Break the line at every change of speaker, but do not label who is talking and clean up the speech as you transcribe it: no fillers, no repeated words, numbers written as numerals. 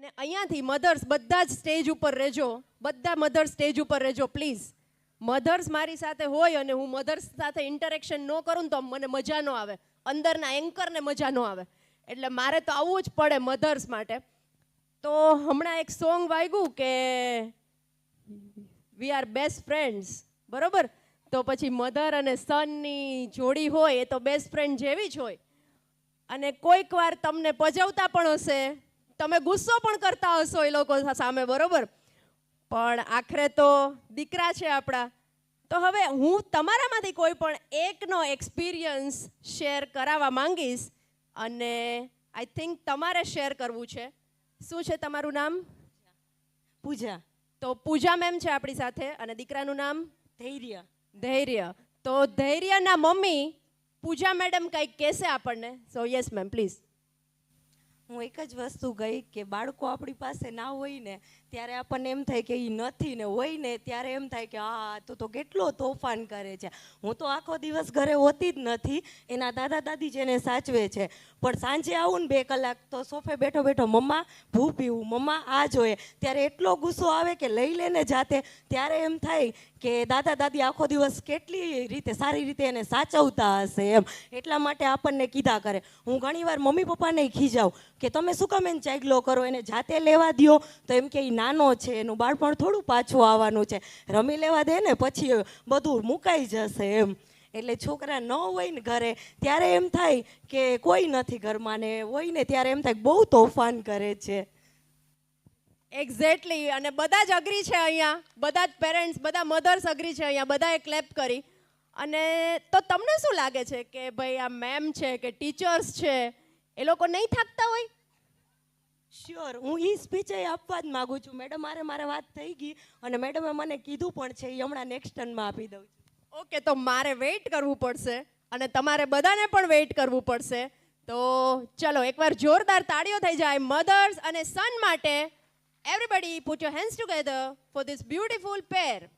અને અહીંયાથી મધર્સ બધા જ સ્ટેજ ઉપર રહેજો, બધા મધર્સ સ્ટેજ ઉપર રહેજો પ્લીઝ. મધર્સ મારી સાથે હોય અને હું મધર્સ સાથે ઇન્ટરેક્શન ન કરું તો મને મજા ન આવે, અંદરના એન્કરને મજા ન આવે. એટલે મારે તો આવવું જ પડે મધર્સ માટે. તો હમણાં એક સોંગ વાગ્યું કે વી આર બેસ્ટ ફ્રેન્ડ્સ, બરોબર? તો પછી મધર અને સનની જોડી હોય એ તો બેસ્ટ ફ્રેન્ડ જેવી જ હોય. અને કોઈક વાર તમને પજવતા પણ હશે, તમે ગુસ્સો પણ કરતા હશો એ લોકો સામે, બરોબર? પણ આખરે તો દીકરા છે આપણા. તો હવે હું તમારામાંથી કોઈ પણ એકનો એક્સપિરિયન્સ શેર કરાવવા માંગીશ અને આઈ થિંક તમારે શેર કરવું છે. શું છે તમારું નામ?
પૂજા.
તો પૂજા મેમ છે આપણી સાથે અને દીકરાનું નામ
ધૈર્ય.
ધૈર્ય. તો ધૈર્યના મમ્મી પૂજા મેડમ કંઈક કહેશે આપણને. સો યસ મેમ પ્લીઝ.
હું એક જ વસ્તુ કહી કે બાળકો આપણી પાસે ના હોય ને ત્યારે આપણને એમ થાય કે એ નથી, ને હોય ને ત્યારે એમ થાય કે હા તો કેટલો તોફાન કરે છે. હું તો આખો દિવસ ઘરે હોતી જ નથી, એના દાદા દાદી જેને સાચવે છે. પણ સાંજે આવું ને 2 કલાક તો સોફે બેઠો બેઠો મમ્મા ભૂ પીવું, મમ્મા આ જોઈએ, ત્યારે એટલો ગુસ્સો આવે કે લઈ લેને જાતે. ત્યારે એમ થાય કે દાદા દાદી આખો દિવસ કેટલી રીતે સારી રીતે એને સાચવતા હશે એમ. એટલા માટે આપણને કીધા કરે. હું ઘણીવાર મમ્મી પપ્પાને ખીજાવું કે તમે શું કામ એને ચાગલો કરો, એને જાતે લેવા દ્યો. તો એમ કે એ નાનો છે, એનું બાળપણ થોડું પાછું આવવાનું છે, રમી લેવા દે ને પછી બધું મુકાઈ જશે એમ. એટલે છોકરા ન હોય ને ઘરે ત્યારે એમ થાય કે કોઈ નથી ઘરમાં, ને હોય ને ત્યારે એમ થાય બહુ તોફાન કરે છે.
એક્ઝેક્ટલી. અને બધા જ અગ્રી છે અહીંયા, બધા જ પેરેન્ટ્સ, બધા મધર્સ અગ્રી છે અહીંયા, બધાએ ક્લેપ કરી. અને તો તમને શું લાગે છે કે ભાઈ આ મેમ છે કે ટીચર્સ છે એ લોકો નહીં થાકતા હોય?
શ્યોર, હું એ સ્પીચ આપવા જ માગું છું. મેડમ મારે વાત થઈ ગઈ અને મેડમે મને કીધું પણ છે, એ હમણાં નેક્સ્ટ ટર્નમાં આપી દઉં છું.
ઓકે, તો મારે વેઇટ કરવું પડશે અને તમારે બધાને પણ વેઇટ કરવું પડશે. તો ચલો એકવાર જોરદાર તાળીઓ થઈ જાય મધર્સ અને સન માટે. Everybody put your hands together for this beautiful pair.